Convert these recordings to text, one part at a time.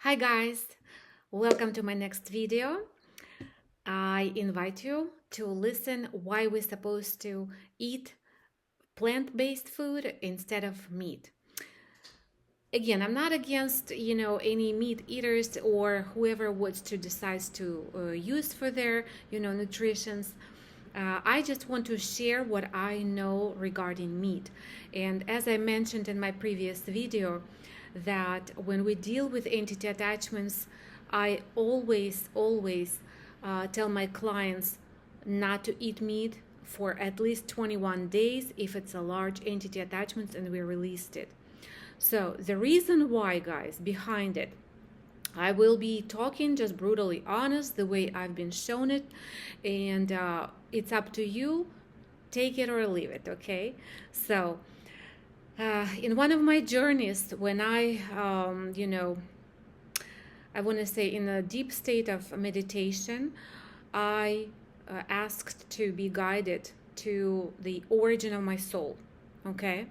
Hi guys, welcome to my next video. I invite you to listen why we're supposed to eat plant-based food instead of meat. Again, I'm not against, any meat eaters or whoever wants to decide to use for their, nutritions. I just want to share what I know regarding meat. And as I mentioned in my previous video, that when we deal with entity attachments, I always tell my clients not to eat meat for at least 21 days if it's a large entity attachment and we released it. So the reason why, guys, behind it, I will be talking just brutally honest the way I've been shown it, and it's up to you. Take it or leave it, okay? So, in one of my journeys, when I want to say in a deep state of meditation, I asked to be guided to the origin of my soul, okay?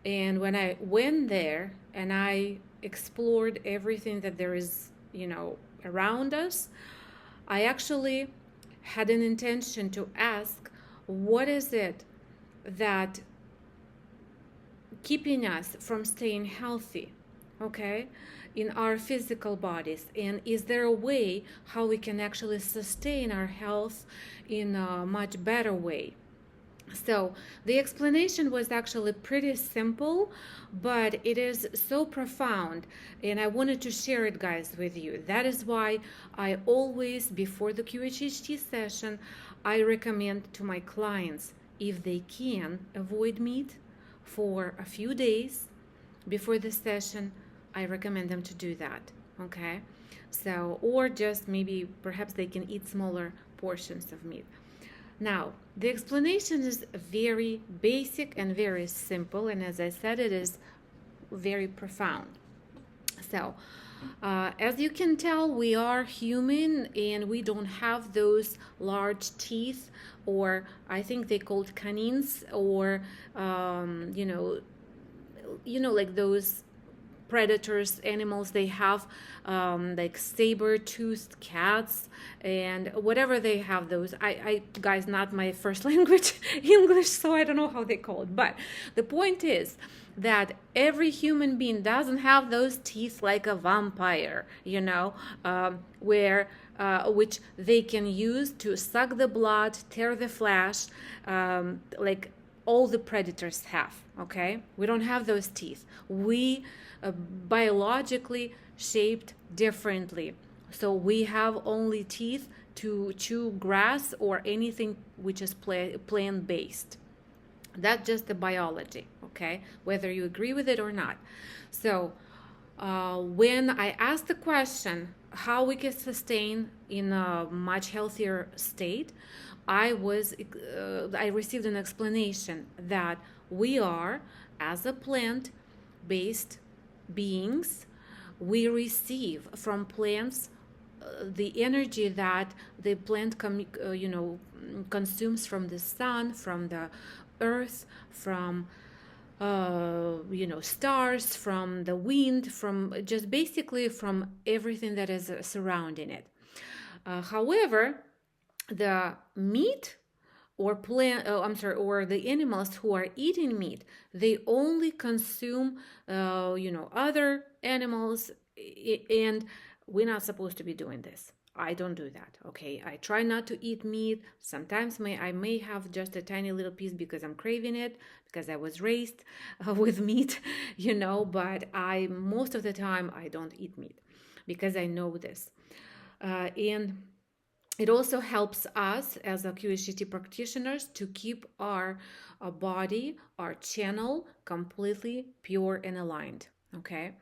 And when I went there and I explored everything that there is, around us, I actually had an intention to ask, what is it that keeping us from staying healthy, okay, in our physical bodies? And is there a way how we can actually sustain our health in a much better way? So the explanation was actually pretty simple, but it is so profound, and I wanted to share it, guys, with you. That is why I always, before the QHHT session, I recommend to my clients, if they can avoid meat for a few days before the session, I recommend them to do that, okay? So, or just maybe perhaps they can eat smaller portions of meat. Now, the explanation is very basic and very simple, and as I said, it is very profound. So, as you can tell, we are human and we don't have those large teeth, or I think they called canines, or like those predators, animals. They have like saber-toothed cats and whatever they have. Those I guys, not my first language English, so I don't know how they call it, but the point is that every human being doesn't have those teeth like a vampire, where which they can use to suck the blood, tear the flesh, like all the predators have. Okay, we don't have those teeth. We biologically shaped differently, so we have only teeth to chew grass or anything which is plant based. That's just the biology, okay, whether you agree with it or not. So when I asked the question how we can sustain in a much healthier state, I received an explanation that we are, as a plant-based beings, we receive from plants the energy that the plant consumes from the sun, from the earth, from stars, from the wind, from just basically from everything that is surrounding it. However, the meat or or the animals who are eating meat, they only consume other animals, and we're not supposed to be doing this. I don't do that, okay? I try not to eat meat. Sometimes I may have just a tiny little piece because I'm craving it, because I was raised with meat, but most of the time I don't eat meat because I know this. And it also helps us as a QHHT practitioners to keep our body, our channel completely pure and aligned, okay?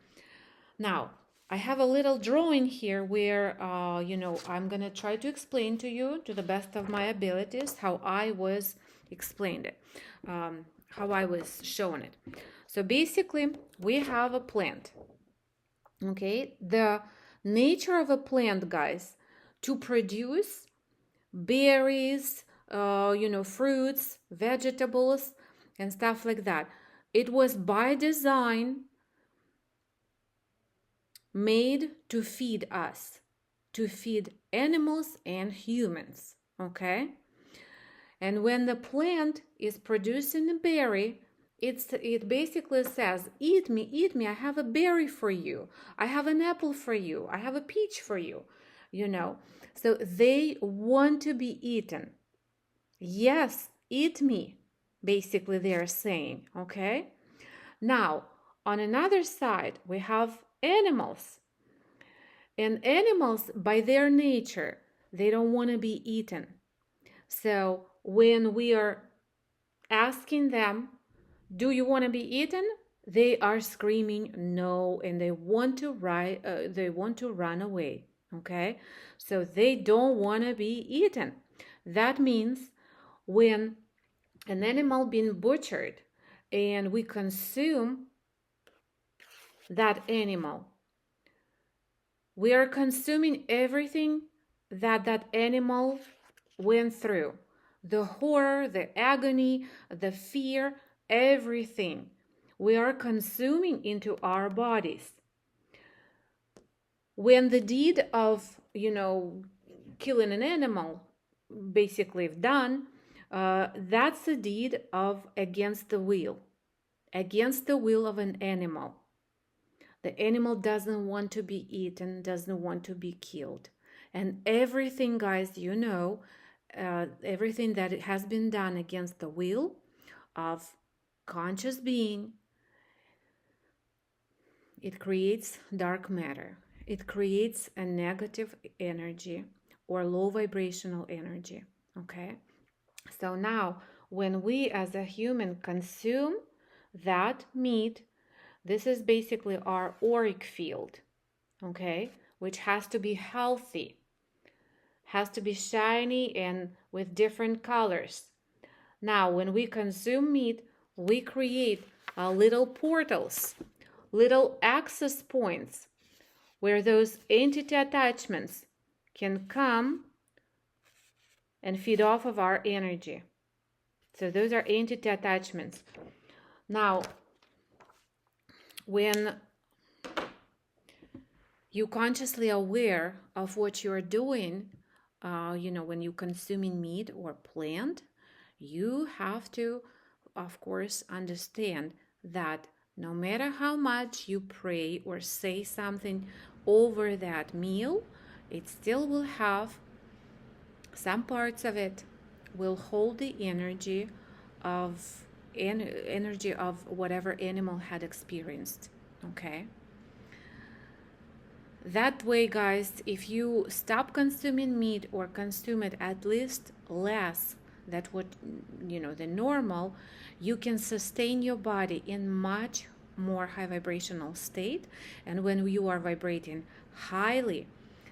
Now, I have a little drawing here where, I'm going to try to explain to you to the best of my abilities how I was explained it, how I was shown it. So basically, we have a plant, okay? The nature of a plant, guys, to produce berries, fruits, vegetables, and stuff like that. It was by design made to feed us, to feed animals and humans, okay? And when the plant is producing a berry, it basically says, eat me, I have a berry for you, I have an apple for you, I have a peach for you, you know. So they want to be eaten. Yes, eat me, basically they are saying, okay? Now, on another side, we have animals. And animals, by their nature, they don't want to be eaten. So when we are asking them, do you want to be eaten? They are screaming no, and they want to run away. Okay, so they don't want to be eaten. That means when an animal being butchered and we consume that animal, we are consuming everything that animal went through. The horror, the agony, the fear, everything. We are consuming into our bodies. When the deed of, killing an animal basically done, that's a deed of against the will of an animal. The animal doesn't want to be eaten, doesn't want to be killed. And everything, guys, everything that has been done against the will of conscious being, it creates dark matter. It creates a negative energy or low vibrational energy, okay? So now, when we as a human consume that meat, this is basically our auric field, okay, which has to be healthy, has to be shiny and with different colors. Now, when we consume meat, we create little portals, little access points where those entity attachments can come and feed off of our energy. So those are entity attachments. Now, when you're consciously aware of what you're doing, when you're consuming meat or plant, you have to, of course, understand that no matter how much you pray or say something over that meal, it still will have some parts of it will hold the energy of whatever animal had experienced. Okay, that way, guys, if you stop consuming meat or consume it at least less than what the normal, you can sustain your body in much more high vibrational state. And when you are vibrating highly,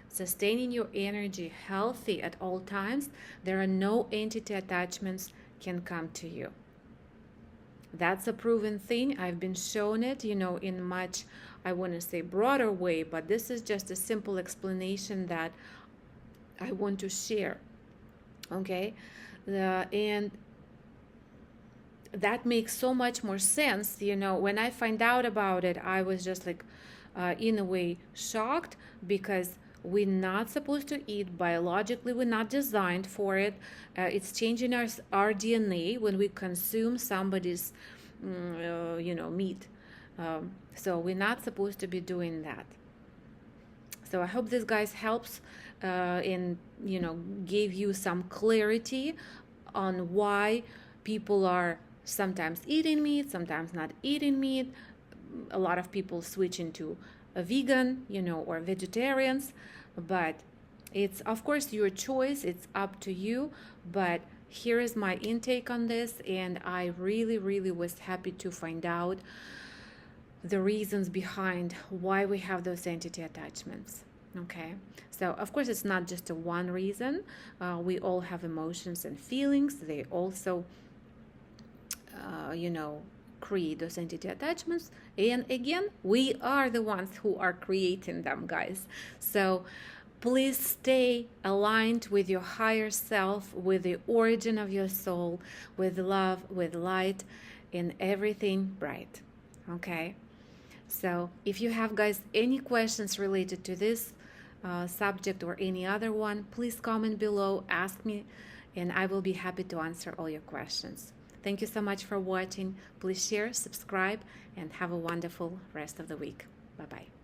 sustaining your energy healthy at all times, there are no entity attachments can come to you. That's a proven thing. I've been shown it, in much, I want to say, broader way, but this is just a simple explanation that I want to share. Okay, and that makes so much more sense. When I find out about it, I was just like, in a way, shocked, because we're not supposed to eat biologically. We're not designed for it. It's changing our DNA when we consume somebody's, meat. So we're not supposed to be doing that. So I hope this, guys, helps and, gave you some clarity on why people are sometimes eating meat, sometimes not eating meat. A lot of people switch into a vegan, or vegetarians, but it's, of course, your choice. It's up to you. But here is my intake on this, and I really, really was happy to find out the reasons behind why we have those entity attachments. Okay, so of course it's not just a one reason. We all have emotions and feelings. They also create those entity attachments, and again, we are the ones who are creating them, guys. So please stay aligned with your higher self, with the origin of your soul, with love, with light, and everything bright. Okay, So if you have, guys, any questions related to this subject or any other one, please comment below, ask me, and I will be happy to answer all your questions. Thank you so much for watching. Please share, subscribe, and have a wonderful rest of the week. Bye-bye.